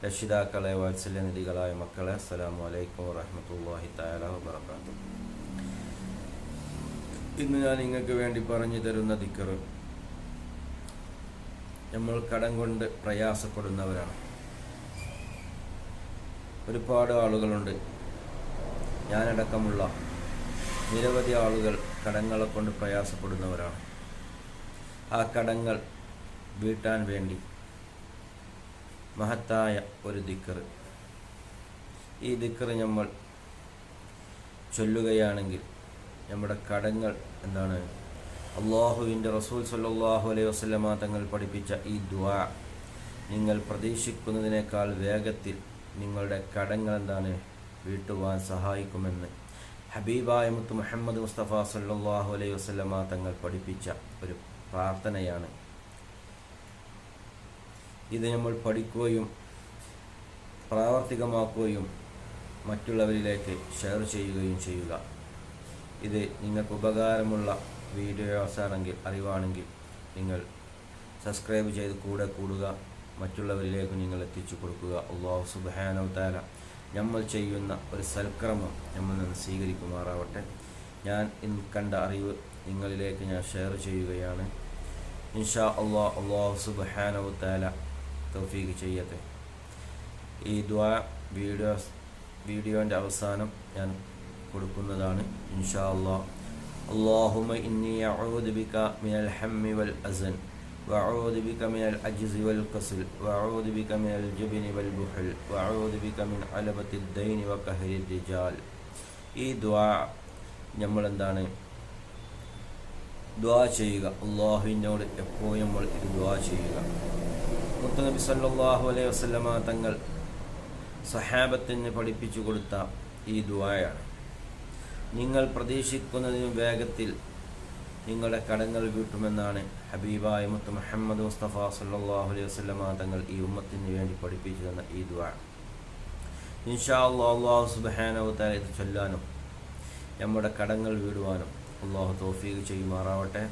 രക്ഷിതാക്കളെ, വാത്സല്യനിധികളായ മക്കളെ, അസ്സലാമു അലൈക്കും വറഹ്മത്തുള്ളാഹി തആല വബറകാതുഹു. ഇന്ന് ഞാൻ നിങ്ങൾക്ക് വേണ്ടി പറഞ്ഞു തരുന്ന ദിക്ർ, നമ്മൾ കടം കൊണ്ട് പ്രയാസപ്പെടുന്നവരാണ്. ഒരുപാട് ആളുകളുണ്ട്, ഞാനടക്കമുള്ള നിരവധി ആളുകൾ കടങ്ങളെ കൊണ്ട് പ്രയാസപ്പെടുന്നവരാണ്. ആ കടങ്ങൾ വീട്ടാൻ വേണ്ടി മഹത്തായ ഒരു ദിക്ർ, ഈ ദിക്ർ നമ്മൾ ചൊല്ലുകയാണെങ്കിൽ നമ്മുടെ കടങ്ങൾ അള്ളാഹുവിൻ്റെ റസൂൽ സ്വല്ലല്ലാഹു അലൈഹി വസല്ലമ തങ്ങൾ പഠിപ്പിച്ച ഈ ദുആ നിങ്ങൾ പ്രതീക്ഷിക്കുന്നതിനേക്കാൾ വേഗത്തിൽ നിങ്ങളുടെ കടങ്ങൾ വീട്ടുവാൻ സഹായിക്കുമെന്ന് ഹബീബായ മുത്ത് മുഹമ്മദ് മുസ്തഫ സ്വല്ലല്ലാഹു അലൈഹി വസല്ലമ തങ്ങൾ പഠിപ്പിച്ച ഒരു പ്രാർത്ഥനയാണ്. ഇത് നമ്മൾ പഠിക്കുകയും പ്രാവർത്തികമാക്കുകയും മറ്റുള്ളവരിലേക്ക് ഷെയർ ചെയ്യുകയും ചെയ്യുക. ഇത് നിങ്ങൾക്ക് ഉപകാരമുള്ള വീഡിയോസാണെങ്കിൽ, അറിവാണെങ്കിൽ നിങ്ങൾ സബ്സ്ക്രൈബ് ചെയ്ത് കൂടെ കൂടുക, മറ്റുള്ളവരിലേക്ക് നിങ്ങൾ എത്തിച്ചു കൊടുക്കുക. അല്ലാഹു സുബ്ഹാനഹു വ തആല നമ്മൾ ചെയ്യുന്ന ഒരു സൽക്കർമ്മം നമ്മൾ നിന്ന് സ്വീകരിക്കുമാറാവട്ടെ. ഞാൻ ഇന്ന് കണ്ട അറിവ് നിങ്ങളിലേക്ക് ഞാൻ ഷെയർ ചെയ്യുകയാണ്. ഇൻഷാ അല്ലാഹ് അല്ലാഹു സുബ്ഹാനഹു വ തആല തൗഫീഖ് ചെയ്യട്ടെ. ഈ ദുആ വീഡിയോൻ്റെ അവസാനം ഞാൻ കൊടുക്കുന്നതാണ് ഇൻഷാ അല്ലാഹ്. അല്ലാഹുമ്മ ഇന്നി അഊദു ബിക മിനൽ ഹമ്മി വൽ അസൻ വഅഊദു ബിക മിനൽ അജ്സി വൽ കസൽ വഅഊദു ബിക മിനൽ ജബ്നി വൽ ബുഹൽ വഅഊദു ബിക മിൻ അലബത്തിദ് ദൈനി വ ഖഹരിർ റിജാൽ. ഈ ദുആ നമ്മൾ ദുആ ചെയ്യുക. അല്ലാഹുവിനോട് എപ്പോഴും നമ്മൾ ഇത് ദുആ ചെയ്യുക. മുത്തുനബി സല്ലല്ലാഹു അലൈഹി വസല്ലമ തങ്ങൾ സഹാബത്തിന് പഠിപ്പിച്ചു കൊടുത്ത ഈ ദുആയാണ്. നിങ്ങൾ പ്രതീക്ഷിക്കുന്നതിനും വേഗത്തിൽ നിങ്ങളുടെ കടങ്ങൾ വീട്ടുമെന്നാണ് ഹബീബായ മുത്ത് മുഹമ്മദ് മുസ്തഫ സല്ലല്ലാഹു അലൈഹി വസല്ലമ തങ്ങൾ ഈ ഉമ്മത്തിന് വേണ്ടി പഠിപ്പിച്ചു തന്ന ഈ ദുആ. ഇൻഷാ അല്ലാഹ് അല്ലാഹു സുബ്ഹാനഹു വ തആല ഇത് ചൊല്ലാനും നമ്മുടെ കടങ്ങൾ വീടുവാനും അല്ലാഹു തൗഫീഖ് ചെയ്യുമാറാവട്ടെ.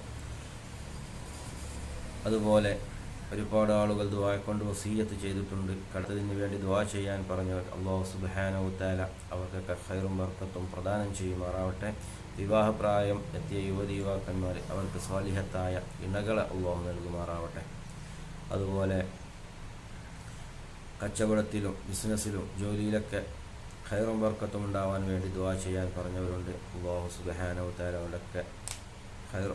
അതുപോലെ ഒരുപാട് ആളുകൾ ദുആ കൊണ്ട് വസിയ്യത്ത് ചെയ്തിട്ടുണ്ട്. കടത്തിന് വേണ്ടി ദുആ ചെയ്യാൻ പറഞ്ഞവർ അല്ലാഹു സുബ്ഹാനഹു വ തആല അവർക്കൊക്കെ ഖൈറും ബർക്കത്തും പ്രദാനം ചെയ്യുമാറാവട്ടെ. വിവാഹപ്രായം എത്തിയ യുവതി യുവാക്കന്മാർ അവർക്ക് സ്വാലിഹത്തായ ഇണകളെ അല്ലാഹു നൽകുമാറാവട്ടെ. അതുപോലെ കച്ചവടത്തിലും ബിസിനസ്സിലും ജോലിയിലൊക്കെ ഖൈറും ബർക്കത്തും ഉണ്ടാവാൻ വേണ്ടി ദുആ ചെയ്യാൻ പറഞ്ഞവരുണ്ട്. അല്ലാഹു സുബ്ഹാനഹു വ തആല അവരുടെയൊക്കെ ഖൈർ